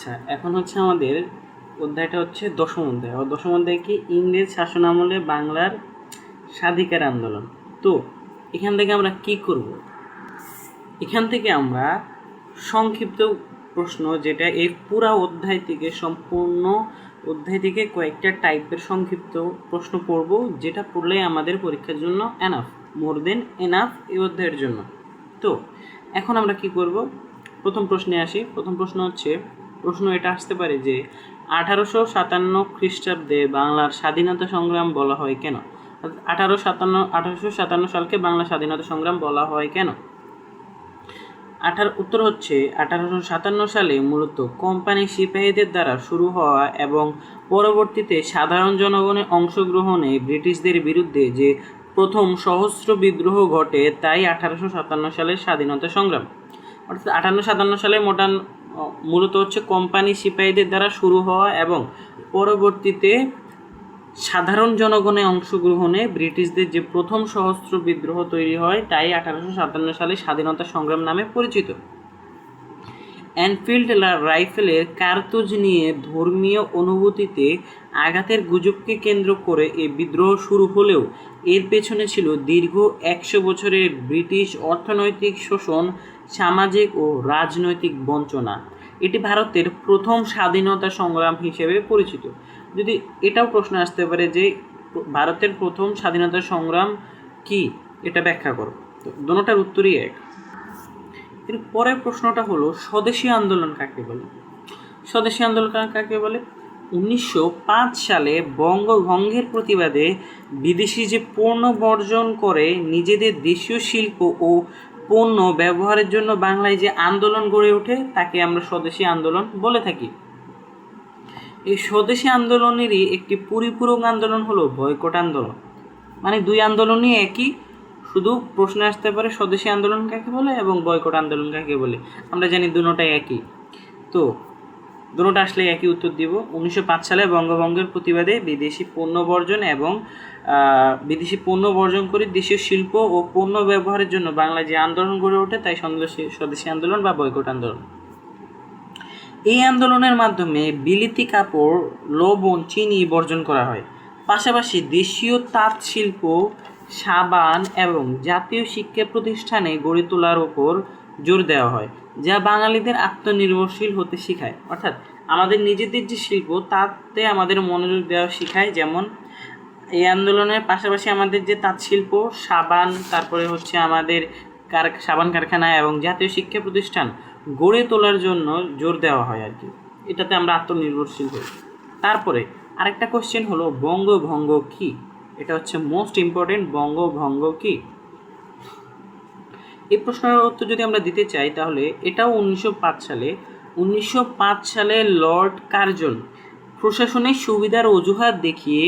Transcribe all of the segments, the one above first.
আচ্ছা, এখন হচ্ছে আমাদের অধ্যায়টা হচ্ছে দশম অধ্যায়। দশম অধ্যায় কি? ইংরেজ শাসন আমলে বাংলার স্বাধিকার আন্দোলন। তো এখান থেকে আমরা কি করব? এখান থেকে আমরা সংক্ষিপ্ত প্রশ্ন, যেটা এই পুরা অধ্যায় থেকে সম্পূর্ণ অধ্যায় থেকে কয়েকটা টাইপের সংক্ষিপ্ত প্রশ্ন পড়ব, যেটা পড়লে আমাদের পরীক্ষার জন্য এনাফ, মোর দেন এনাফ এই অধ্যায়ের জন্য। তো এখন আমরা কি করব? প্রথম প্রশ্নে আসি। প্রথম প্রশ্ন হচ্ছে, প্রশ্ন এটা আসতে পারে যে 1857 খ্রিস্টাব্দে বাংলার স্বাধীনতা সংগ্রাম বলা হয় কেন? 1857 সালকে বাংলা স্বাধীনতা সংগ্রাম বলা হয় কেন? উত্তর হচ্ছে 1857 সালে মূলত কোম্পানি সিপাহীদের দ্বারা শুরু হওয়া এবং পরবর্তীতে সাধারণ জনগণের অংশগ্রহণে ব্রিটিশদের বিরুদ্ধে যে প্রথম সহস্র বিদ্রোহ ঘটে, তাই 1857 সালের স্বাধীনতা সংগ্রাম। অর্থাৎ 1857 সালে মূলত হচ্ছে কোম্পানি সিপাহীদের দ্বারা শুরু হওয়া এবং পরবর্তীতে সাধারণ জনগণের অংশগ্রহণে ব্রিটিশদের যে প্রথম সহস্র বিদ্রোহ তৈরি হয়, তাই 1857 সালে স্বাধীনতা সংগ্রাম নামে পরিচিত। এনফিল্ড রাইফেলের কার্তুজ নিয়ে ধর্মীয় অনুভূতিতে আঘাতের গুজবকে কেন্দ্র করে এই বিদ্রোহ শুরু হলেও এর পেছনে ছিল দীর্ঘ 100 বছরের ব্রিটিশ অর্থনৈতিক শোষণ, সামাজিক ও রাজনৈতিক বঞ্চনা। এটি ভারতের প্রথম স্বাধীনতা সংগ্রাম হিসেবে পরিচিত। যদি এটাও প্রশ্ন আসতে পারে যে ভারতের প্রথম স্বাধীনতা সংগ্রাম কি, এটা ব্যাখ্যা করো। তো দুটোটার উত্তরই এক। এর পরের প্রশ্নটা হলো, স্বদেশী আন্দোলন কাকে বলে? স্বদেশী আন্দোলন কাকে বলে? 1905 সালে বঙ্গভঙ্গের প্রতিবাদে বিদেশি যে পণ্য বর্জন করে নিজেদের দেশীয় শিল্প ও পণ্য ব্যবহারের জন্য বাংলায় যে আন্দোলন গড়ে ওঠে, তাকে আমরা স্বদেশী আন্দোলন বলে থাকি। এই স্বদেশী আন্দোলনেরই একটি পরিপূরক আন্দোলন হলো বয়কট আন্দোলন। মানে দুই আন্দোলনই একই, শুধু প্রশ্ন আসতে পারে স্বদেশী আন্দোলন কাকে বলে এবং বয়কট আন্দোলন কাকে বলে। আমরা জানি দুটোটাই একই, তো দুটোটা আসলে একই উত্তর দিব। 1905 সালে বঙ্গভঙ্গের প্রতিবাদে বিদেশি পণ্য বর্জন করে দেশীয় শিল্প ও পণ্য ব্যবহারের জন্য বাংলায় যে আন্দোলন গড়ে ওঠে, তাই স্বদেশী আন্দোলন বা বয়কট আন্দোলন। এই আন্দোলনের মাধ্যমে বিলিতি কাপড়, লবণ, চিনি বর্জন করা হয়। পাশাপাশি দেশীয় তাঁত শিল্প, সাবান এবং জাতীয় শিক্ষা প্রতিষ্ঠানে গড়ে তোলার উপর জোর দেওয়া হয়, যা বাঙালিদের আত্মনির্ভরশীল হতে শেখায়। অর্থাৎ আমাদের নিজেদের যে শিল্প, তাতে আমাদের মনোযোগ দেওয়া শেখায়। যেমন এই আন্দোলনের পাশাপাশি আমাদের যে তাঁত শিল্প, সাবান, তারপরে হচ্ছে আমাদের সাবান কারখানা এবং জাতীয় শিক্ষা প্রতিষ্ঠান গড়ে তোলার জন্য জোর দেওয়া হয় আর কি। এটাতে আমরা আত্মনির্ভরশীল হই। তারপরে আরেকটা কোশ্চেন হলো, বঙ্গভঙ্গ কি? এটা হচ্ছে মোস্ট ইম্পর্টেন্ট। বঙ্গভঙ্গ কি? এই প্রশ্নের উত্তর যদি আমরা দিতে চাই, তাহলে এটাও 1905 সালে লর্ড কার্জন প্রশাসনের সুবিধার অজুহাত দেখিয়ে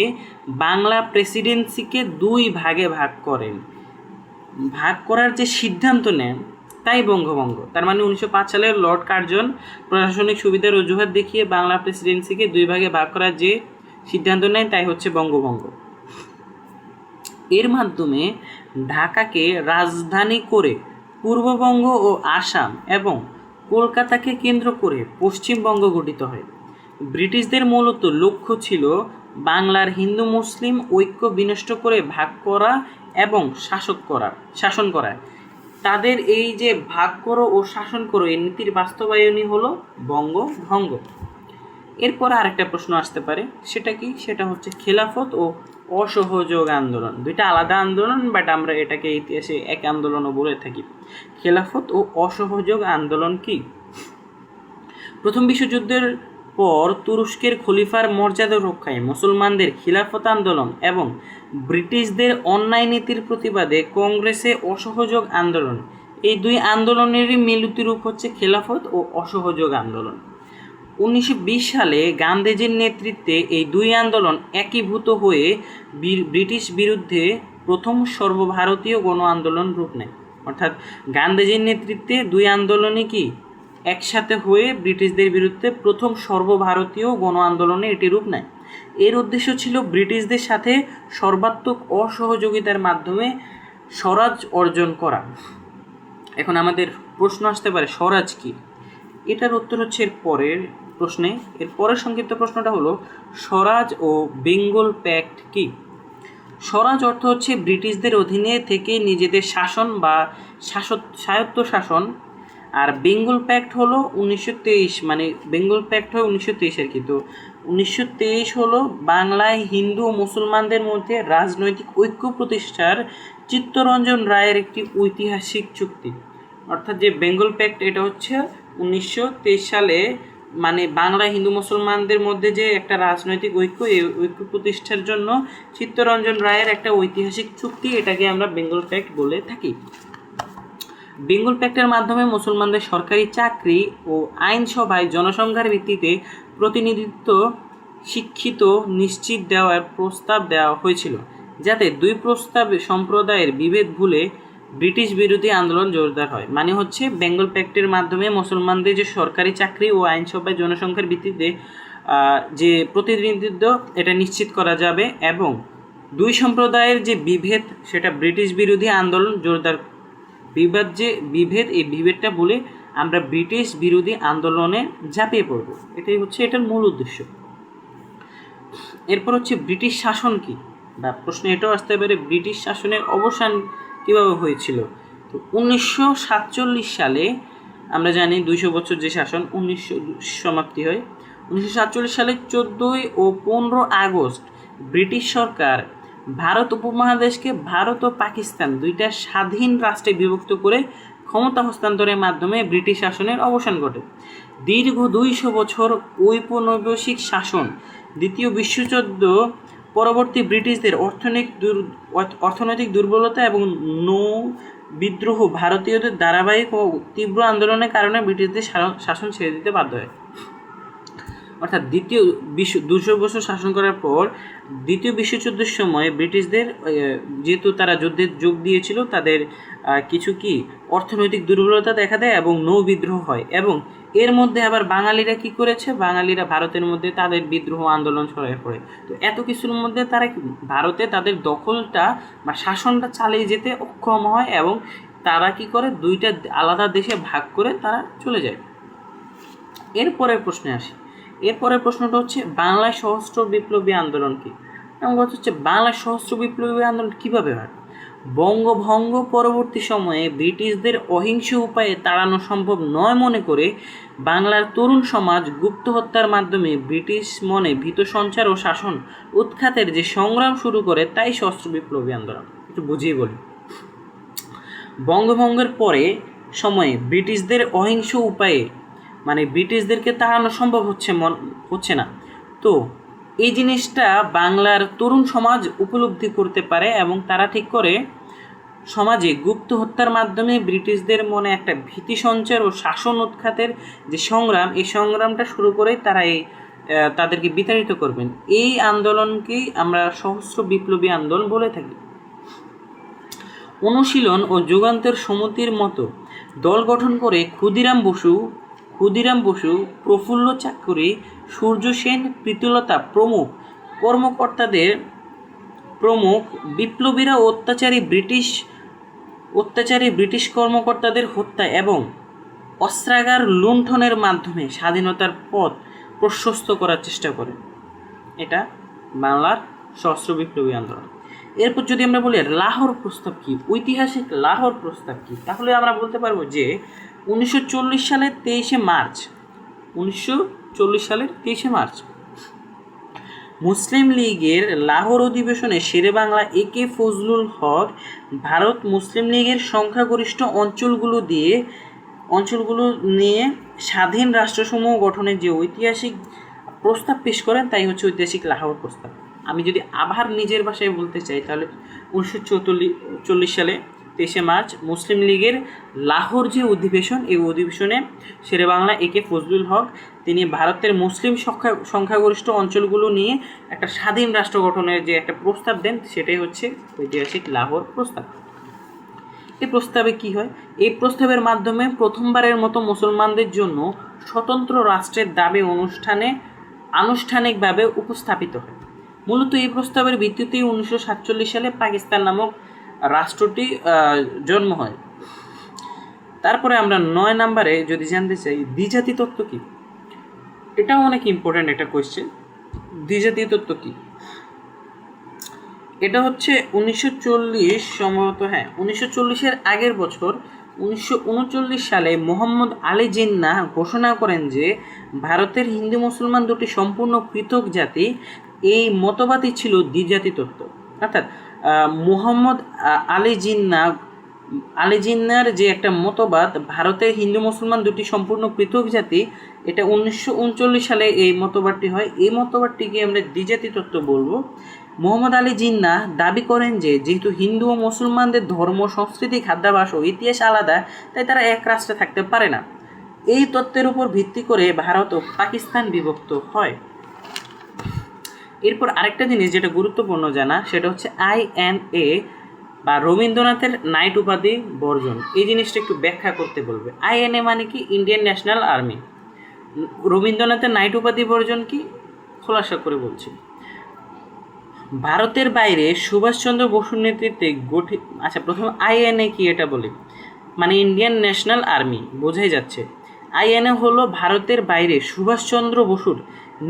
বাংলা প্রেসিডেন্সিকে দুই ভাগে ভাগ করেন। ভাগ করার যে সিদ্ধান্ত নেন, তাই বঙ্গভঙ্গ। তার মানে 1905 সালে লর্ড কার্জন প্রশাসনিক সুবিধার অজুহাত দেখিয়ে বাংলা প্রেসিডেন্সিকে দুই ভাগে ভাগ করার যে সিদ্ধান্ত নেন, তাই হচ্ছে বঙ্গভঙ্গ। এর মাধ্যমে ঢাকাকে রাজধানী করে পূর্ববঙ্গ ও আসাম এবং কলকাতাকে কেন্দ্র করে পশ্চিমবঙ্গ গঠিত হয়। ব্রিটিশদের মূলত লক্ষ্য ছিল বাংলার হিন্দু মুসলিম ঐক্য বিনষ্ট করে ভাগ করা এবং শাসন করা। তাদের এই যে ভাগ করো ও শাসন করো, এই নীতির বাস্তবায়নই হলো বঙ্গভঙ্গ। এরপর আরেকটা প্রশ্ন আসতে পারে, সেটা কি? সেটা হচ্ছে খেলাফত ও অসহযোগ আন্দোলন। দুইটা আলাদা আন্দোলন, বাট আমরা এটাকে ইতিহাসে এক আন্দোলনও বলে থাকি। খেলাফত ও অসহযোগ আন্দোলন কি? প্রথম বিশ্বযুদ্ধের পর তুরস্কের খলিফার মর্যাদা রক্ষায় মুসলমানদের খিলাফত আন্দোলন এবং ব্রিটিশদের অন্যায় নীতির প্রতিবাদে কংগ্রেসে অসহযোগ আন্দোলন, এই দুই আন্দোলনেরই মিলিত রূপ হচ্ছে খেলাফত ও অসহযোগ আন্দোলন। 1920 সালে গান্ধীজির নেতৃত্বে এই দুই আন্দোলন একীভূত হয়ে ব্রিটিশ বিরুদ্ধে প্রথম সর্বভারতীয় গণ আন্দোলন রূপ নেয়। অর্থাৎ গান্ধীজির নেতৃত্বে দুই আন্দোলনই কি একসাথে হয়ে ব্রিটিশদের বিরুদ্ধে প্রথম সর্বভারতীয় গণ আন্দোলনে এটি রূপ নেয়। এর উদ্দেশ্য ছিল ব্রিটিশদের সাথে সর্বাত্মক অসহযোগিতার মাধ্যমে স্বরাজ অর্জন করা। এখন আমাদের প্রশ্ন আসতে পারে, স্বরাজ কি? এটার উত্তর হচ্ছে এর পরের প্রশ্নে এর পরের সংক্ষিপ্ত প্রশ্নটা হলো স্বরাজ ও বেঙ্গল প্যাক্ট কি? স্বরাজ অর্থ হচ্ছে ব্রিটিশদের অধীনে থেকে নিজেদের শাসন বা স্বায়ত্ত শাসন, আর বেঙ্গল প্যাক্ট হলো 1923, মানে বেঙ্গল প্যাক্ট হয় 1923 আর কি। তো 1923 হলো বাংলায় হিন্দু ও মুসলমানদের মধ্যে রাজনৈতিক ঐক্য প্রতিষ্ঠার চিত্তরঞ্জন রায়ের একটি ঐতিহাসিক চুক্তি। অর্থাৎ যে বেঙ্গল প্যাক্ট এটা হচ্ছে 1923 সালে, মানে বাংলা হিন্দু মুসলমানদের মধ্যে যে একটা রাজনৈতিক ঐক্য, এই ঐক্য প্রতিষ্ঠার জন্য চিত্তরঞ্জন রায়ের একটা ঐতিহাসিক চুক্তি, এটাকে আমরা বেঙ্গল প্যাক্ট বলে থাকি। বেঙ্গল প্যাক্টের মাধ্যমে মুসলমানদের সরকারি চাকরি ও আইনসভায় জনসংখ্যার ভিত্তিতে প্রতিনিধিত্ব শিক্ষিত নিশ্চিত দেওয়ার প্রস্তাব দেওয়া হয়েছিল, যাতে দুই প্রস্তাবে সম্প্রদায়ের বিভেদ ভুলে ব্রিটিশ বিরোধী আন্দোলন জোরদার হয়। মানে হচ্ছে বেঙ্গল প্যাক্টের মাধ্যমে মুসলমানদের যে সরকারি চাকরি ও আইনসভায় জনসংখ্যার ভিত্তিতে যে প্রতিনিধিত্ব এটা নিশ্চিত করা যাবে, এবং দুই সম্প্রদায়ের যে বিভেদ সেটা ব্রিটিশ বিরোধী আন্দোলন জোরদার। বিভেদ, এই বিভেদটা বলে আমরা ব্রিটিশ বিরোধী আন্দোলনে ঝাঁপিয়ে পড়ব, এটাই হচ্ছে এটার মূল উদ্দেশ্য। এরপর হচ্ছে ব্রিটিশ শাসন কি, বা প্রশ্ন এটাও আসতে পারে ব্রিটিশ শাসনের অবসান কীভাবে হয়েছিল। তো 1947 সালে আমরা জানি 200 বছর যে শাসন 1900 সমাপ্তি হয়। 1947 সালে 14 ও 15 আগস্ট ব্রিটিশ সরকার ভারত উপমহাদেশকে ভারত ও পাকিস্তান দুইটা স্বাধীন রাষ্ট্রে বিভক্ত করে ক্ষমতা হস্তান্তরের মাধ্যমে ব্রিটিশ শাসনের অবসান ঘটে। দীর্ঘ 200 বছর ঔপনিবেশিক শাসন, দ্বিতীয় বিশ্বযুদ্ধ পরবর্তী ব্রিটিশদের অর্থনৈতিক দুর্বলতা এবং নৌ বিদ্রোহ, ভারতীয়দের ধারাবাহিক ও তীব্র আন্দোলনের কারণে ব্রিটিশদের শাসন ছেড়ে দিতে বাধ্য হয়। অর্থাৎ 200 বছর শাসন করার পর দ্বিতীয় বিশ্বযুদ্ধের সময় ব্রিটিশদের যেহেতু তারা যুদ্ধে যোগ দিয়েছিল, তাদের কিছু কি অর্থনৈতিক দুর্বলতা দেখা দেয় এবং নৌ বিদ্রোহ হয়, এবং এর মধ্যে আবার বাঙালিরা কি করেছে, বাঙালিরা ভারতের মধ্যে তাদের বিদ্রোহ আন্দোলন ছড়িয়ে পড়ে। তো এত কিছুর মধ্যে তারা ভারতে তাদের দখলটা বা শাসনটা চালিয়ে যেতে অক্ষম হয়, এবং তারা কি করে দুইটা আলাদা দেশে ভাগ করে তারা চলে যায়। এরপরের প্রশ্নে আসি। এরপরের প্রশ্নটা হচ্ছে বাংলায় সশস্ত্র বিপ্লবী আন্দোলন কি? এবং কথা হচ্ছে বাংলায় সশস্ত্র বিপ্লবী আন্দোলন কীভাবে হয়? বঙ্গভঙ্গ পরবর্তী সময়ে ব্রিটিশদের অহিংস উপায়ে তাড়ানো সম্ভব নয় মনে করে বাংলার তরুণ সমাজ গুপ্ত হত্যার মাধ্যমে ব্রিটিশ মনে ভীত সঞ্চার ও শাসন উৎখাতের যে সংগ্রাম শুরু করে, তাই সশস্ত্র বিপ্লবী আন্দোলন। একটু বুঝিয়ে বলি। বঙ্গভঙ্গের পরে সময়ে ব্রিটিশদের অহিংস উপায়ে, মানে ব্রিটিশদেরকে তাড়ানো সম্ভব হচ্ছে না। তো এই জিনিসটা বাংলার তরুণ সমাজ উপলব্ধি করতে পারে, এবং তারা ঠিক করে সমাজে গুপ্ত হত্যার মাধ্যমে ব্রিটিশদের মনে একটা ভীতি সঞ্চার ও শাসন উৎখাতের যে সংগ্রাম, এই সংগ্রামটা শুরু করে তারা তাদেরকে বিতাড়িত করবেন। এই আন্দোলনকেই আমরা সশস্ত্র বিপ্লবী আন্দোলন বলে থাকি। অনুশীলন ও যুগান্তর সমিতির মতো দল গঠন করে ক্ষুদিরাম বসু, প্রফুল্ল চাকুরী, সূর্য সেন, প্রীতিলতা প্রমুখ বিপ্লবীরা অত্যাচারী ব্রিটিশ কর্মকর্তাদের হত্যা এবং অস্ত্রাগার লুণ্ঠনের মাধ্যমে স্বাধীনতার পথ প্রশস্ত করার চেষ্টা করে। এটা বাংলার সশস্ত্র বিপ্লবী আন্দোলন। এরপর যদি আমরা বলি লাহোর প্রস্তাব কি, ঐতিহাসিক লাহোর প্রস্তাব কি, তাহলে আমরা বলতে পারবো যে 1940 সালের 23শে মার্চ মুসলিম লীগের লাহোর অধিবেশনে শেরে বাংলা একে ফজলুল হক ভারত মুসলিম লীগের সংখ্যাগরিষ্ঠ অঞ্চলগুলো নিয়ে স্বাধীন রাষ্ট্রসমূহ গঠনের যে ঐতিহাসিক প্রস্তাব পেশ করেন, তাই হচ্ছে ঐতিহাসিক লাহোর প্রস্তাব। আমি যদি আবার নিজের ভাষায় বলতে চাই, তাহলে 1940 সালে 23শে মার্চ মুসলিম লীগের লাহোর যে অধিবেশন, এই অধিবেশনে শেরে বাংলা একে ফজলুল হক তিনি ভারতের মুসলিম সংখ্যাগরিষ্ঠ অঞ্চলগুলো নিয়ে একটা স্বাধীন রাষ্ট্র গঠনের যে একটা প্রস্তাব দেন, সেটাই হচ্ছে ঐতিহাসিক লাহোর প্রস্তাব। এই প্রস্তাবে কি হয়? এই প্রস্তাবের মাধ্যমে প্রথমবারের মতো মুসলমানদের জন্য স্বতন্ত্র রাষ্ট্রের দাবি আনুষ্ঠানিকভাবে উপস্থাপিত হয়। মূলত এই প্রস্তাবের ভিত্তিতেই 1947 সালে পাকিস্তান নামক রাষ্ট্রটি জন্ম হয়। তারপরে আমরা 9 নম্বরে যদি জানতে চাই দ্বিজাতি তত্ত্ব কি। এটাও অনেক ইম্পর্ট্যান্ট একটা কোয়েশ্চেন। দ্বিজাতীয় তত্ত্ব কি? এটা হচ্ছে 1940 সম্ভবত, হ্যাঁ 1940-এর আগের বছর 1939 সালে মোহাম্মদ আলী জিন্নাহ ঘোষণা করেন যে ভারতের হিন্দু মুসলমান দুটি সম্পূর্ণ পৃথক জাতি। এই মতবাদই ছিল দ্বিজাতি তত্ত্ব। অর্থাৎ মোহাম্মদ আলী জিন্নাহর যে একটা মতবাদ ভারতের হিন্দু মুসলমান দুটি সম্পূর্ণ পৃথক জাতি, এটা 1939 সালে এই মতবাদটি হয়। এই মতবাদটিকে আমরা দ্বিজাতি তত্ত্ব বলবো। মোহাম্মদ আলী জিন্নাহ দাবি করেন যে যেহেতু হিন্দু ও মুসলমানদের ধর্ম, সংস্কৃতি, খাদ্যাভ্যাস ও ইতিহাস আলাদা, তাই তারা এক রাষ্ট্রে থাকতে পারে না। এই তত্ত্বের উপর ভিত্তি করে ভারত ও পাকিস্তান বিভক্ত হয়। এরপর আরেকটা জিনিস যেটা গুরুত্বপূর্ণ জানা, সেটা হচ্ছে INA বা রবীন্দ্রনাথের নাইট উপাধি বর্জন। এই জিনিসটা একটু ব্যাখ্যা করতে বলবে। INA মানে কি? Indian national army. রবীন্দ্রনাথের নাইট উপাধি বর্জন কি? খোলাসা করে বলছি। ভারতের বাইরে সুভাষচন্দ্র বসুর নেতৃত্বে গঠিত, আচ্ছা প্রথম INA কি এটা বলি, মানে ইন্ডিয়ান ন্যাশনাল আর্মি বোঝাই যাচ্ছে। INA হলো ভারতের বাইরে সুভাষচন্দ্র বসুর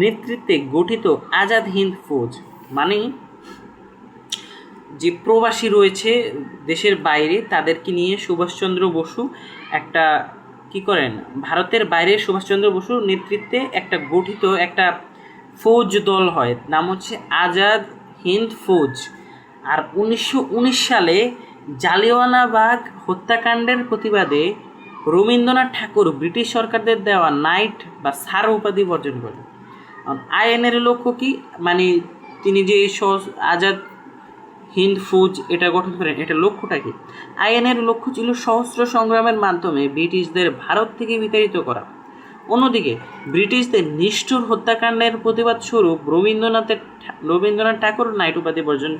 নেতৃত্বে গঠিত আজাদ হিন্দ ফৌজ। মানে যে প্রবাসী রয়েছে দেশের বাইরে, তাদেরকে নিয়ে সুভাষচন্দ্র বসু একটা কি করেন, ভারতের বাইরে সুভাষচন্দ্র বসুর নেতৃত্বে একটা গঠিত একটা ফৌজ দল হয়, নাম হচ্ছে আজাদ হিন্দ ফৌজ। আর 1919 সালে জালিয়ানওয়ালাবাগ হত্যাকাণ্ডের প্রতিবাদে রবীন্দ্রনাথ ঠাকুর ব্রিটিশ সরকারদের দেওয়া নাইট বা স্যার উপাধি বর্জন করেন। INA-র লক্ষ্য কি, মানে তিনি যে আজাদ হিন্দ ফৌজ এটা গঠন করেন, এটা লক্ষ্যটা কি? INA-র লক্ষ্য ছিল সহস্র সংগ্রামের মাধ্যমে ব্রিটিশদের ভারত থেকে বিতাড়িত করা। অন্যদিকে ব্রিটিশদের নিষ্ঠুর হত্যাকাণ্ডের প্রতিবাদ স্বরূপ রবীন্দ্রনাথ ঠাকুর নাইট উপাধি বর্জন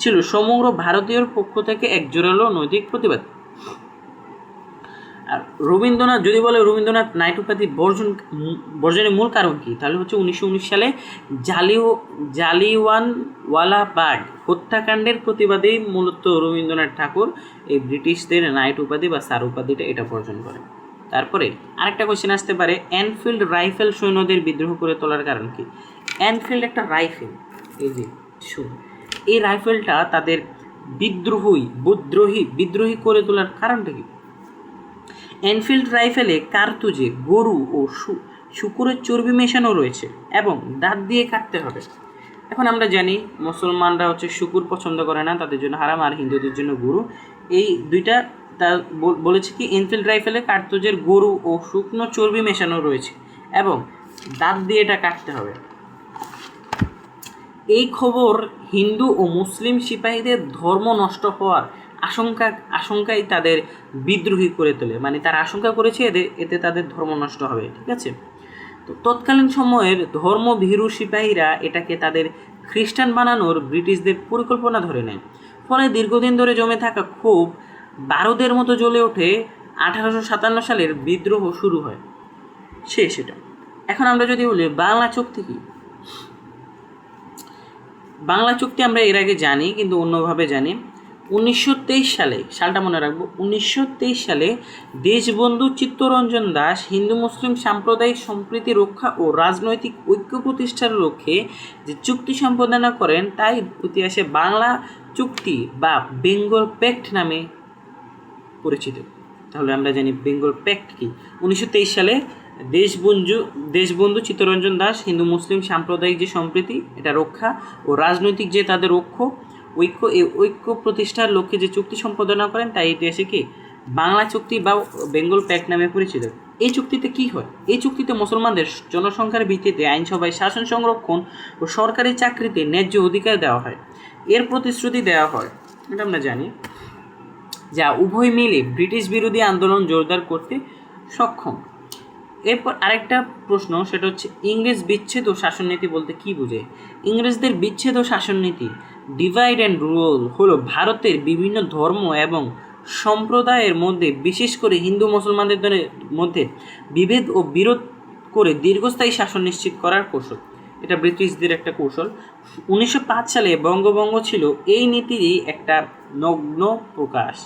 ছিল সমগ্র ভারতীয়র পক্ষ থেকে এক জোরালো নৈতিক প্রতিবাদ। আর রবীন্দ্রনাথ যদি বলে রবীন্দ্রনাথ নাইট উপাধি বর্জনের মূল কারণ কি, তাহলে হচ্ছে 1919 সালে জালিয়ানওয়ালাবাগ হত্যাকাণ্ডের প্রতিবাদেই মূলত রবীন্দ্রনাথ ঠাকুর এই ব্রিটিশদের নাইট উপাধি বা স্যার উপাধিটা এটা বর্জন করে। তারপরে আরেকটা কোশ্চেন আসতে পারে, এনফিল্ড রাইফেল সৈন্যদের বিদ্রোহ করে তোলার কারণ কি? এনফিল্ড একটা রাইফেল, এই যে এই রাইফেলটা তাদের বিদ্রোহী করে তোলার কারণটা কি? এনফিল্ড রাইফেলে কার্তুজে গরু ও শুকুরের চর্বি মেশানো রয়েছে এবং দাঁত দিয়ে কাটতে হবে। এখন আমরা জানি মুসলমানরা হচ্ছে শুকুর পছন্দ করে না, তাদের জন্য হারাম, আর হিন্দুদের জন্য গরু। এই দুইটা তা বলেছে কি, এনফিল্ড রাইফেলে কার্তুজের গরু ও শুকনো চর্বি মেশানো রয়েছে এবং দাঁত দিয়ে এটা কাটতে হবে। এই খবর হিন্দু ও মুসলিম সিপাহীদের ধর্ম নষ্ট হওয়ার আশঙ্কায় তাদের বিদ্রোহী করে তোলে, মানে তারা আশঙ্কা করেছে এতে তাদের ধর্ম নষ্ট হবে। ঠিক আছে, তো তৎকালীন সময়ের ধর্মভীরু সিপাহীরা এটাকে তাদের খ্রিস্টান বানানোর ব্রিটিশদের পরিকল্পনা ধরে নেয়। ফলে দীর্ঘদিন ধরে জমে থাকা ক্ষোভ বারুদের মতো জ্বলে ওঠে। 1857 সালের বিদ্রোহ শুরু হয় সেটা। এখন আমরা যদি বলি বাংলা চুক্তি কি, বাংলা চুক্তি আমরা এর আগে জানি কিন্তু অন্যভাবে জানি। 1923 সালে, সালটা মনে রাখবো, 1923 সালে দেশবন্ধু চিত্তরঞ্জন দাস হিন্দু মুসলিম সাম্প্রদায়িক সম্প্রীতি রক্ষা ও রাজনৈতিক ঐক্য প্রতিষ্ঠার লক্ষ্যে যে চুক্তি সম্পাদনা করেন তাই ইতিহাসে বাংলা চুক্তি বা বেঙ্গল প্যাক্ট নামে পরিচিত। তাহলে আমরা জানি বেঙ্গল প্যাক্ট কি। 1923 সালে দেশবন্ধু চিত্তরঞ্জন দাস হিন্দু মুসলিম সাম্প্রদায়িক যে সম্প্রীতি এটা রক্ষা ও রাজনৈতিক যে তাদের ঐক্য প্রতিষ্ঠার লক্ষ্যে যে চুক্তি সম্পাদনা করেন তাই ইতিহাসে কি বাংলা চুক্তি বা বেঙ্গল প্যাক্ট নামে পরিচিত। এই চুক্তিতে কি হয়? এই চুক্তিতে মুসলমানদের জনসংখ্যার ভিত্তিতে আইনসভায় শাসন সংরক্ষণ ও সরকারি চাকরিতে ন্যায্য অধিকার দেওয়া হয়, এর প্রতিশ্রুতি দেওয়া হয়। এটা আমরা জানি, যা উভয় মিলে ব্রিটিশ বিরোধী আন্দোলন জোরদার করতে সক্ষম। এরপর আরেকটা প্রশ্ন, সেটা হচ্ছে ইংরেজ বিচ্ছেদ ও শাসননীতি বলতে কি বোঝায়? ইংরেজদের বিচ্ছেদ ও শাসননীতি ডিভাইড অ্যান্ড রুল হলো ভারতের বিভিন্ন ধর্ম এবং সম্প্রদায়ের মধ্যে, বিশেষ করে হিন্দু মুসলমানদের মধ্যে বিভেদ ও বিরোধ করে দীর্ঘস্থায়ী শাসন নিশ্চিত করার কৌশল। এটা ব্রিটিশদের একটা কৌশল। 1905 সালে বঙ্গভঙ্গ ছিল এই নীতিরই একটা নগ্ন প্রকাশ।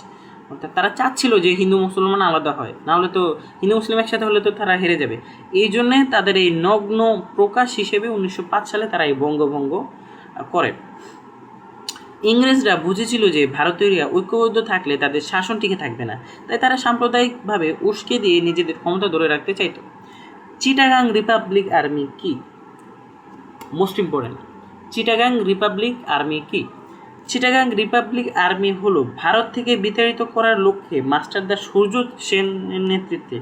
অর্থাৎ তারা চাচ্ছিল যে হিন্দু মুসলমান আলাদা হয়, নাহলে তো হিন্দু মুসলিম একসাথে হলে তো তারা হেরে যাবে। এই জন্যে তাদের এই নগ্ন প্রকাশ হিসেবে 1905 সালে তারা এই বঙ্গভঙ্গ করে। ইংরেজরা বুঝেছিল যে ভারতীয়রা ঐক্যবদ্ধ থাকলে তাদের শাসন টিকে থাকবে না, তাই তারা সাম্প্রদায়িকভাবে উস্কে দিয়ে নিজেদের ক্ষমতা ধরে রাখতে চাইত। চিটাগাং রিপাবলিক আর্মি কি? Most important, Chittagong Republic army কি? চিটাগাং রিপাবলিক আর্মি হলো ভারত থেকে বিতাড়িত করার লক্ষ্যে মাস্টারদা সূর্য সেনের নেতৃত্বে,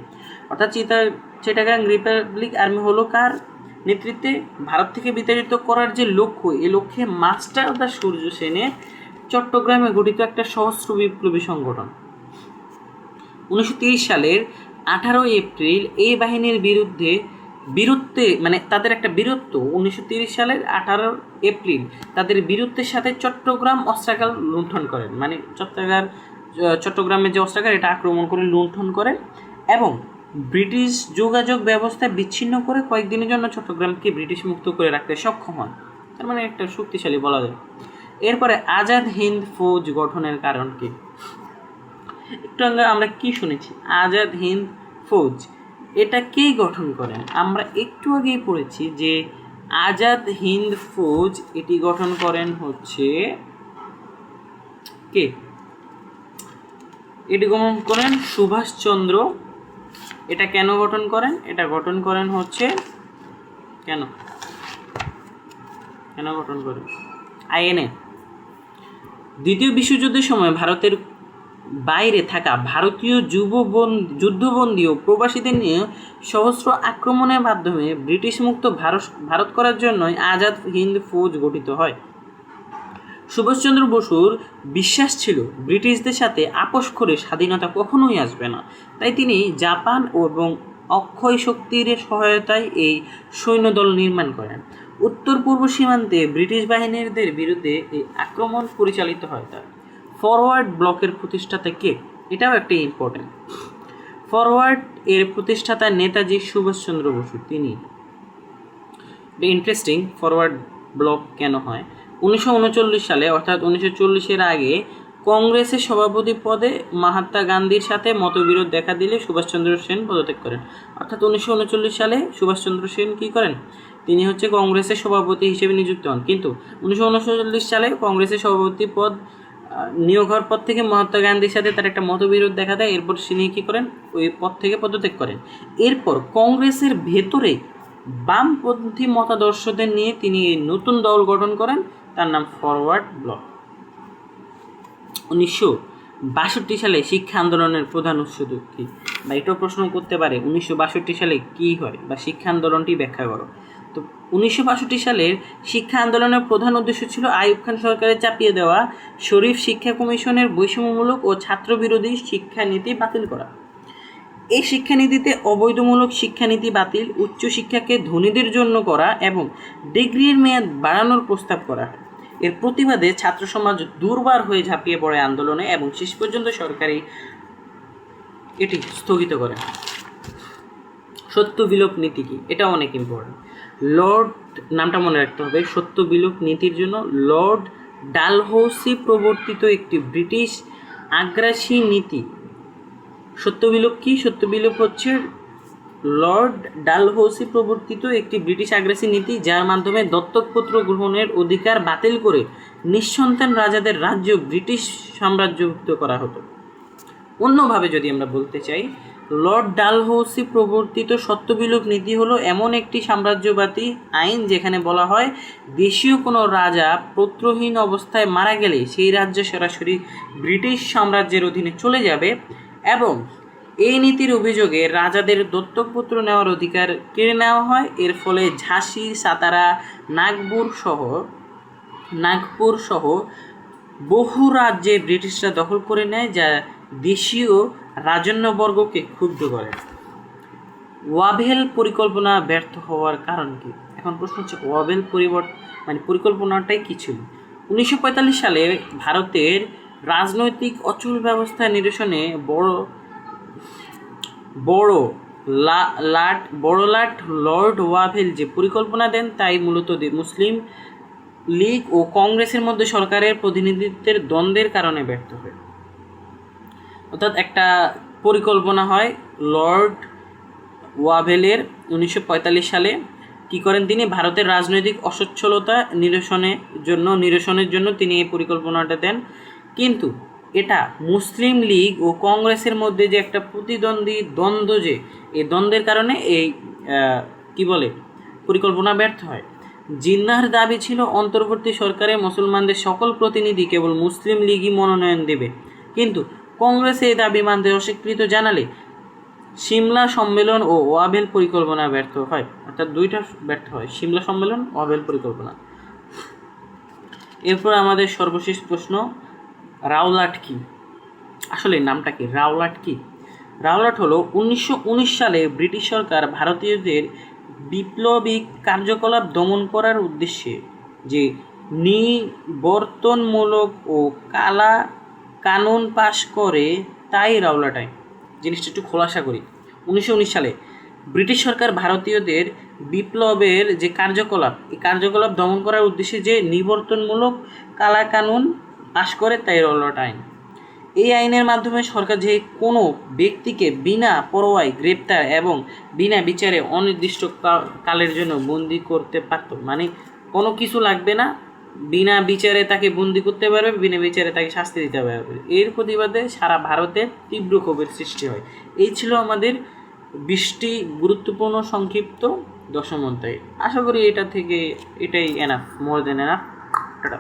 অর্থাৎ চিটাগাং রিপাবলিক আর্মি হলো কার নেতৃত্বে? ভারত থেকে বিতাড়িত করার যে লক্ষ্য, এই লক্ষ্যে মাস্টারদা সূর্য সেনের চট্টগ্রামে গঠিত একটা সশস্ত্র বিপ্লবী সংগঠন। 1930 সালের 18 এপ্রিল এই বাহিনীর বিরুদ্ধে মানে তাদের একটা বীরত্ব, 1930 সালের 18 এপ্রিল তাদের বীরত্বের সাথে চট্টগ্রাম অস্ত্রাগার লুণ্ঠন করেন, মানে চট্টগ্রামের যে অস্ত্রাগার এটা আক্রমণ করে লুণ্ঠন করে এবং ব্রিটিশ যোগাযোগ ব্যবস্থা বিচ্ছিন্ন করে কয়েকদিনের জন্য চট্টগ্রামকে ব্রিটিশ মুক্ত করে রাখতে সক্ষম হয়। তার মানে একটা শক্তিশালী বলা যায়। এরপরে আজাদ হিন্দ ফৌজ গঠনের কারণ কি? একটু আগে আমরা কি শুনেছি, আজাদ হিন্দ ফৌজ, এটা কে গঠন করেন? আমরা একটু আগেই পড়েছি যে আজাদ হিন্দ ফৌজ এটি গঠন করেন হচ্ছে কে? এটি গঠন করেন সুভাষচন্দ্র। এটা কেন গঠন করেন? এটা গঠন করেন হচ্ছে কেন গঠন করেন? আইএনএ। দ্বিতীয় বিশ্বযুদ্ধের সময় ভারতের বাইরে থাকা ভারতীয় যুদ্ধবন্দী ও প্রবাসীদের নিয়ে সহস্র আক্রমণের মাধ্যমে ব্রিটিশ মুক্ত ভারত করার জন্যই আজাদ হিন্দ ফৌজ গঠিত হয়। সুভাষচন্দ্র বসুর বিশ্বাস ছিল ব্রিটিশদের সাথে আপোষ করে স্বাধীনতা কখনোই আসবে না, তাই তিনি জাপান এবং অক্ষয় শক্তির সহায়তায় এই সৈন্যদল নির্মাণ করেন। উত্তর পূর্ব সীমান্তে ব্রিটিশ বাহিনীদের বিরুদ্ধে এই আক্রমণ পরিচালিত হয়। তার ফরওয়ার্ড ব্লকের প্রতিষ্ঠাতা কে? এটাও একটা ইম্পর্টেন্ট। ফরওয়ার্ড এর প্রতিষ্ঠাতা নেতাজি সুভাষচন্দ্র বসু, তিনি। ইন্টারেস্টিং, ফরওয়ার্ড ব্লক কেন হয়? 1939 সালে, অর্থাৎ 1940-এর আগে কংগ্রেসের সভাপতি পদে মহাত্মা গান্ধীর সাথে মতবিরোধ দেখা দিলে সুভাষচন্দ্র সেন পদত্যাগ করেন। অর্থাৎ 1939 সালে সুভাষচন্দ্র সেন কী করেন? তিনি হচ্ছে কংগ্রেসের সভাপতি হিসেবে নিযুক্ত হন, কিন্তু 1939 সালে কংগ্রেসের সভাপতি পদ নিয়োগ হওয়ার পর থেকে মহাত্মা গান্ধীর সাথে তার একটা মতবিরোধ দেখা দেয়। এরপর তিনি কী করেন? ওই পদ থেকে পদত্যাগ করেন। এরপর কংগ্রেসের ভেতরে বামপন্থী মতাদর্শদের নিয়ে তিনি এই নতুন দল গঠন করেন, তার নাম ফরওয়ার্ড ব্লক। 1962 সালে শিক্ষা আন্দোলনের প্রধান উৎস কি? বা এটাও প্রশ্ন করতে পারে 1962 সালে কী হয় বা শিক্ষা আন্দোলনটি ব্যাখ্যা করো। তো 1962 সালের শিক্ষা আন্দোলনের প্রধান উদ্দেশ্য ছিল আইয়ুব খান সরকারের চাপিয়ে দেওয়া শরীফ শিক্ষা কমিশনের বৈষম্যমূলক ও ছাত্রবিরোধী শিক্ষানীতি বাতিল করা। এই শিক্ষানীতিতে অবৈধমূলক শিক্ষানীতি বাতিল, উচ্চশিক্ষাকে ধনীদের জন্য করা এবং ডিগ্রির মেয়াদ বাড়ানোর প্রস্তাব করা হয়। এর প্রতিবাদে ছাত্র সমাজ দুর্বার হয়ে ঝাঁপিয়ে পড়ে আন্দোলনে এবং শেষ পর্যন্ত সরকারি এটি স্থগিত করে। সত্য বিলোপ নীতি কি? এটা অনেক ইম্পর্টেন্ট। লর্ড, নামটা মনে রাখতে হবে, সত্য বিলোপ নীতির জন্য লর্ড ডালহৌসি প্রবর্তিত একটি ব্রিটিশ আগ্রাসী নীতি। সত্যবিলোপ কি? সত্যবিলোপ হচ্ছে লর্ড ডালহৌসি প্রবর্তিত একটি ব্রিটিশ আগ্রাসী নীতি, যার মাধ্যমে দত্তক পুত্র গ্রহণের অধিকার বাতিল করে নিঃসন্তান রাজাদের রাজ্য ব্রিটিশ সাম্রাজ্যভুক্ত করা হতো। অন্যভাবে যদি আমরা বলতে চাই, লর্ড ডালহৌসি প্রবর্তিত সত্যবিলোপ নীতি হলো এমন একটি সাম্রাজ্যবাদী আইন যেখানে বলা হয় দেশীয় কোনো রাজা পুত্রহীন অবস্থায় মারা গেলে সেই রাজ্য সরাসরি ব্রিটিশ সাম্রাজ্যের অধীনে চলে যাবে এবং এই নীতির অভিযোগে রাজাদের দত্তক পুত্র নেওয়ার অধিকার কেড়ে নেওয়া হয়। এর ফলে ঝাঁসি, সাতারা, নাগপুর সহ বহু রাজ্যে ব্রিটিশরা দখল করে নেয়, যা দেশীয় রাজন্যবর্গকে ক্ষুব্ধ করে। ওয়াভেল পরিকল্পনা ব্যর্থ হওয়ার কারণ কি? এখন প্রশ্ন হচ্ছে ওয়াভেল পরিকল্পনাটাই কি ছিল? 1945 সালে ভারতের রাজনৈতিক অচল ব্যবস্থা নিরসনে বড়লাট লর্ড ওয়াভেল যে পরিকল্পনা দেন তাই মূলত মুসলিম লীগ ও কংগ্রেসের মধ্যে সরকারের প্রতিনিধিত্বের দ্বন্দ্বের কারণে ব্যর্থ হয়। অর্থাৎ একটা পরিকল্পনা হয় লর্ড ওয়াভেলের 1945 সালে। কি করেন তিনি? ভারতের রাজনৈতিক অসচ্ছলতা নিরসনের জন্য তিনি এই পরিকল্পনাটা দেন। কিন্তু এটা মুসলিম লীগ ও কংগ্রেসের মধ্যে যে একটা দ্বন্দ্ব, যে এই দ্বন্দ্বের কারণে এই কি বলে পরিকল্পনা ব্যর্থ হয়। জিন্নাহর দাবি ছিল অন্তর্বর্তী সরকারে মুসলমানদের সকল প্রতিনিধি কেবল মুসলিম লীগই মনোনয়ন দেবে, কিন্তু কংগ্রেস এই দাবি মানতে অস্বীকৃতি জানালে সিমলা সম্মেলন ও ওয়াভেল পরিকল্পনা ব্যর্থ হয়। অর্থাৎ দুইটা ব্যর্থ হয়, সিমলা সম্মেলন, ওয়াভেল পরিকল্পনা। এরপর আমাদের সর্বশেষ প্রশ্ন, রাওলাট কি? আসলে নামটা কি? রাওলাট কি? রাওলাট হলো 1919 সালে ব্রিটিশ সরকার ভারতীয়দের বিপ্লবী কার্যকলাপ দমন করার উদ্দেশ্যে যে নিবর্তনমূলক ও কালা কানুন পাশ করে, তাই রাওলাট আইন। জিনিসটা একটু খোলাসা করি। 1919 সালে ব্রিটিশ সরকার ভারতীয়দের বিপ্লবের যে কার্যকলাপ, এই কার্যকলাপ দমন করার উদ্দেশ্যে যে নিবর্তনমূলক কালা কানুন পাশ করে, তাই রাওলাট আইন। এই আইনের মাধ্যমে সরকার যে কোনো ব্যক্তিকে বিনা পরোয়ায় গ্রেপ্তার এবং বিনা বিচারে অনির্দিষ্ট কালের জন্য বন্দি করতে পারত। মানে কোনো কিছু লাগবে না, বিনা বিচারে তাকে বন্দি করতে পারবে, বিনা বিচারে তাকে শাস্তি দিতে পারবে। এর প্রতিবাদে সারা ভারতে তীব্র ক্ষোভের সৃষ্টি হয়। এই ছিল আমাদের 20টি গুরুত্বপূর্ণ সংক্ষিপ্ত দশম অধ্যায়। আশা করি এটাই এনাফ, মোর দেন এনাফ। টাটা।